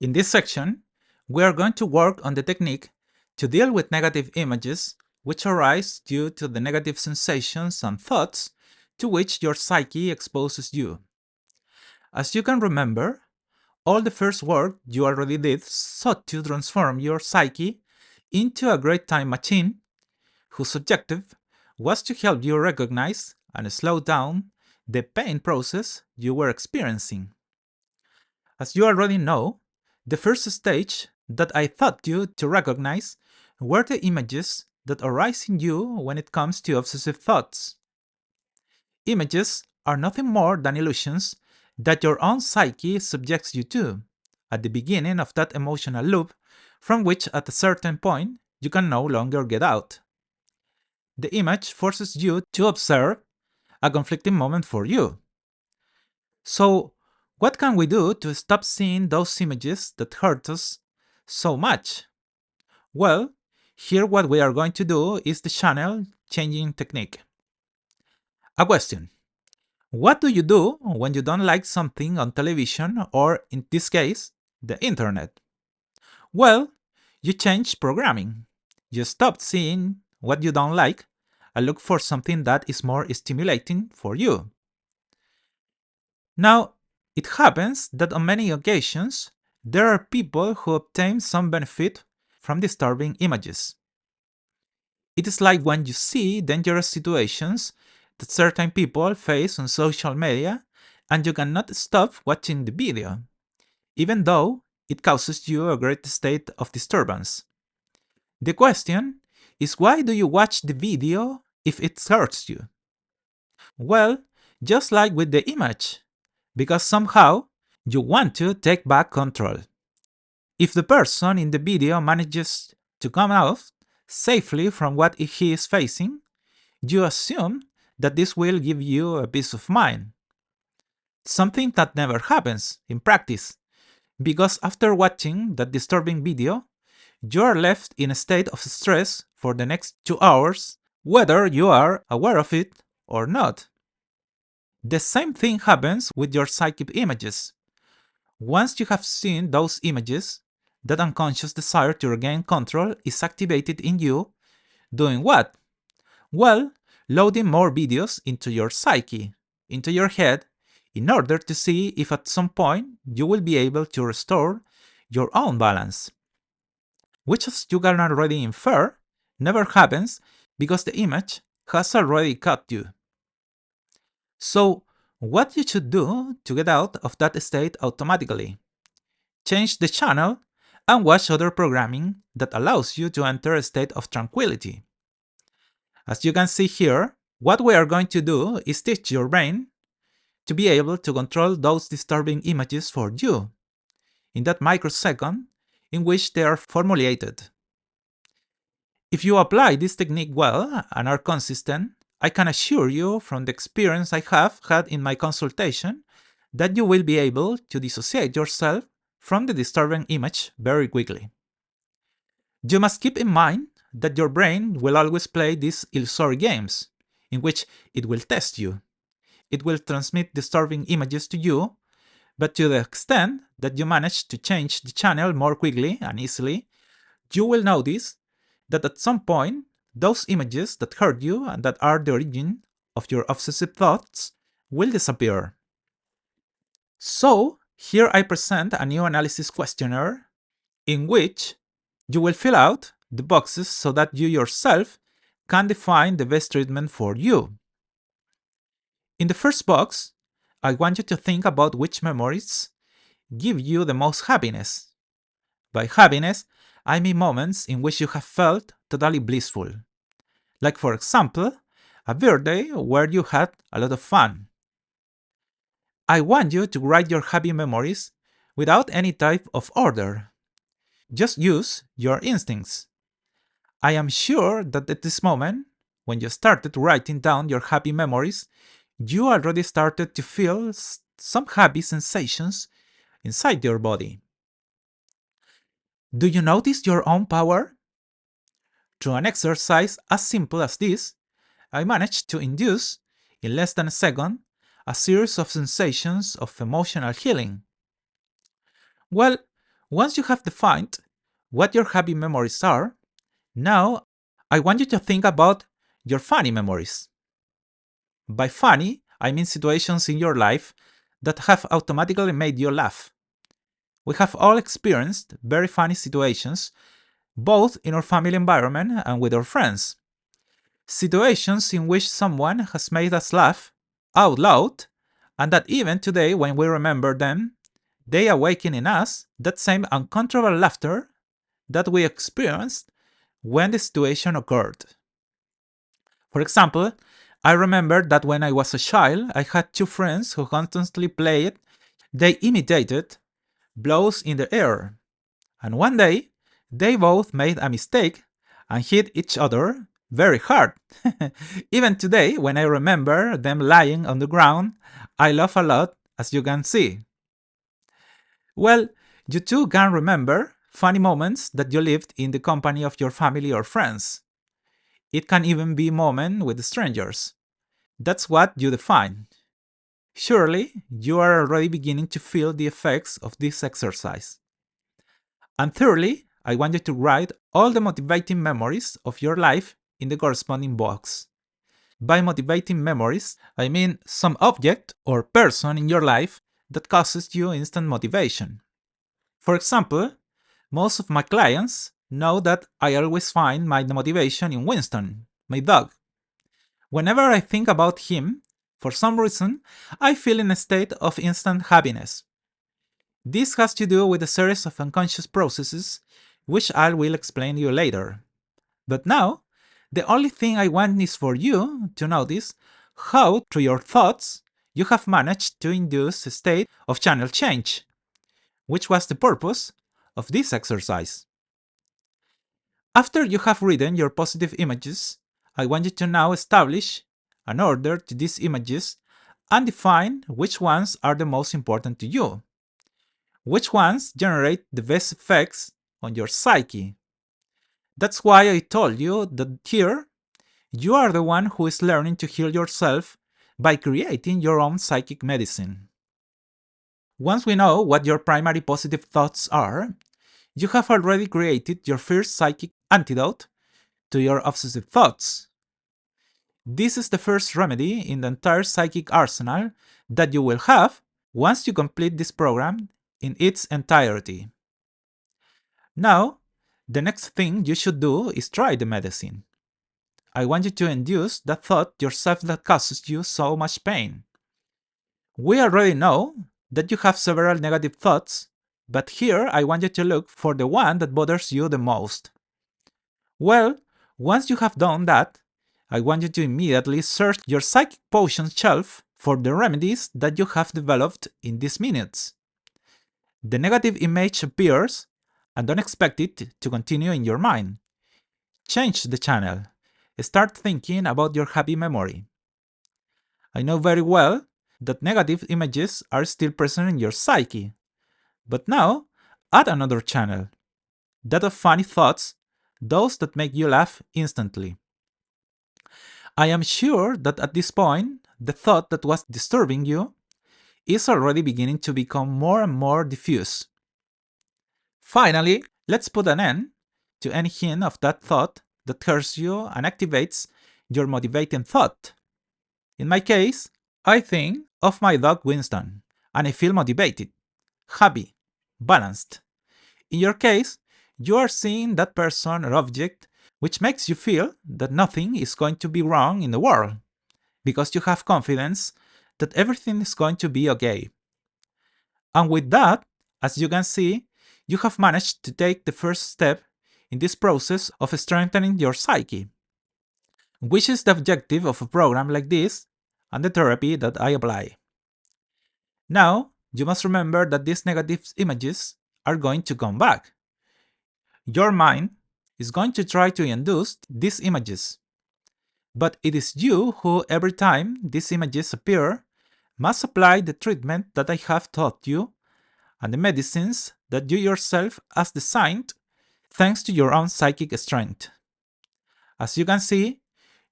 In this section, we are going to work on the technique to deal with negative images which arise due to the negative sensations and thoughts to which your psyche exposes you. As you can remember, all the first work you already did sought to transform your psyche into a great time machine whose objective was to help you recognize and slow down the pain process you were experiencing. As you already know, the first stage that I taught you to recognize were the images that arise in you when it comes to obsessive thoughts. Images are nothing more than illusions that your own psyche subjects you to at the beginning of that emotional loop from which at a certain point you can no longer get out. The image forces you to observe a conflicting moment for you. So, what can we do to stop seeing those images that hurt us so much? Well, here what we are going to do is the channel changing technique. A question. What do you do when you don't like something on television or, in this case, the internet? Well, you change programming. You stop seeing what you don't like and look for something that is more stimulating for you. Now, it happens that on many occasions, there are people who obtain some benefit from disturbing images. It is like when you see dangerous situations that certain people face on social media and you cannot stop watching the video, even though it causes you a great state of disturbance. The question is, why do you watch the video if it hurts you? Well, just like with the image, because somehow you want to take back control. If the person in the video manages to come out safely from what he is facing, you assume that this will give you a peace of mind. Something that never happens in practice, because after watching that disturbing video, you are left in a state of stress for the next 2 hours, whether you are aware of it or not. The same thing happens with your psychic images. Once you have seen those images, that unconscious desire to regain control is activated in you, doing what? Well, loading more videos into your psyche, into your head, in order to see if at some point you will be able to restore your own balance. Which, as you can already infer, never happens because the image has already caught you. So, what you should do to get out of that state automatically? Change the channel and watch other programming that allows you to enter a state of tranquility. As you can see here, what we are going to do is teach your brain to be able to control those disturbing images for you in that microsecond in which they are formulated. If you apply this technique well and are consistent, I can assure you from the experience I have had in my consultation that you will be able to dissociate yourself from the disturbing image very quickly. You must keep in mind that your brain will always play these illusory games, in which it will test you. It will transmit disturbing images to you, but to the extent that you manage to change the channel more quickly and easily, you will notice that at some point, those images that hurt you and that are the origin of your obsessive thoughts will disappear. So, here I present a new analysis questionnaire in which you will fill out the boxes so that you yourself can define the best treatment for you. In the first box, I want you to think about which memories give you the most happiness. By happiness, I mean moments in which you have felt totally blissful. Like, for example, a birthday where you had a lot of fun. I want you to write your happy memories without any type of order. Just use your instincts. I am sure that at this moment, when you started writing down your happy memories, you already started to feel some happy sensations inside your body. Do you notice your own power? Through an exercise as simple as this, I managed to induce, in less than a second, a series of sensations of emotional healing. Well, Once you have defined what your happy memories are, now I want you to think about your funny memories. By funny, I mean situations in your life that have automatically made you laugh. We have all experienced very funny situations, both in our family environment and with our friends. Situations in which someone has made us laugh out loud, and that even today, when we remember them, they awaken in us that same uncontrollable laughter that we experienced when the situation occurred. For example, I remember that when I was a child, I had two friends who constantly played, they imitated blows in the air. And one day, they both made a mistake and hit each other very hard. Even today, when I remember them lying on the ground, I laugh a lot, as you can see. Well, you too can remember funny moments that you lived in the company of your family or friends. It can even be a moment with strangers. That's what you define. Surely, you are already beginning to feel the effects of this exercise. And thirdly, I want you to write all the motivating memories of your life in the corresponding box. By motivating memories, I mean some object or person in your life that causes you instant motivation. For example, most of my clients know that I always find my motivation in Winston, my dog. Whenever I think about him, for some reason, I feel in a state of instant happiness. This has to do with a series of unconscious processes, which I will explain to you later. But now, the only thing I want is for you to notice how, through your thoughts, you have managed to induce a state of channel change, which was the purpose of this exercise. After you have written your positive images, I want you to now establish an order to these images and define which ones are the most important to you. Which ones generate the best effects on your psyche. That's why I told you that here, you are the one who is learning to heal yourself by creating your own psychic medicine. Once we know what your primary positive thoughts are, you have already created your first psychic antidote to your obsessive thoughts. This is the first remedy in the entire psychic arsenal that you will have once you complete this program in its entirety. Now, the next thing you should do is try the medicine. I want you to induce that thought yourself that causes you so much pain. We already know that you have several negative thoughts, but here I want you to look for the one that bothers you the most. Well, once you have done that, I want you to immediately search your psychic potion shelf for the remedies that you have developed in these minutes. The negative image appears, and don't expect it to continue in your mind. Change the channel. Start thinking about your happy memory. I know very well that negative images are still present in your psyche, but now add another channel, that of funny thoughts, those that make you laugh instantly. I am sure that at this point, the thought that was disturbing you is already beginning to become more and more diffuse. Finally, let's put an end to any hint of that thought that hurts you and activates your motivating thought. In my case, I think of my dog Winston, and I feel motivated, happy, balanced. In your case, you are seeing that person or object which makes you feel that nothing is going to be wrong in the world, because you have confidence that everything is going to be okay. And with that, as you can see, you have managed to take the first step in this process of strengthening your psyche, which is the objective of a program like this and the therapy that I apply. Now, you must remember that these negative images are going to come back. Your mind is going to try to induce these images, but it is you who, every time these images appear, must apply the treatment that I have taught you and the medicines that you yourself has designed thanks to your own psychic strength. As you can see,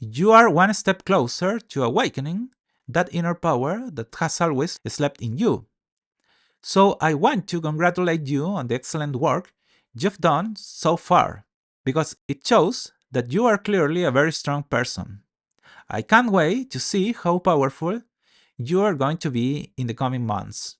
you are one step closer to awakening that inner power that has always slept in you. So I want to congratulate you on the excellent work you've done so far, because it shows that you are clearly a very strong person. I can't wait to see how powerful you are going to be in the coming months.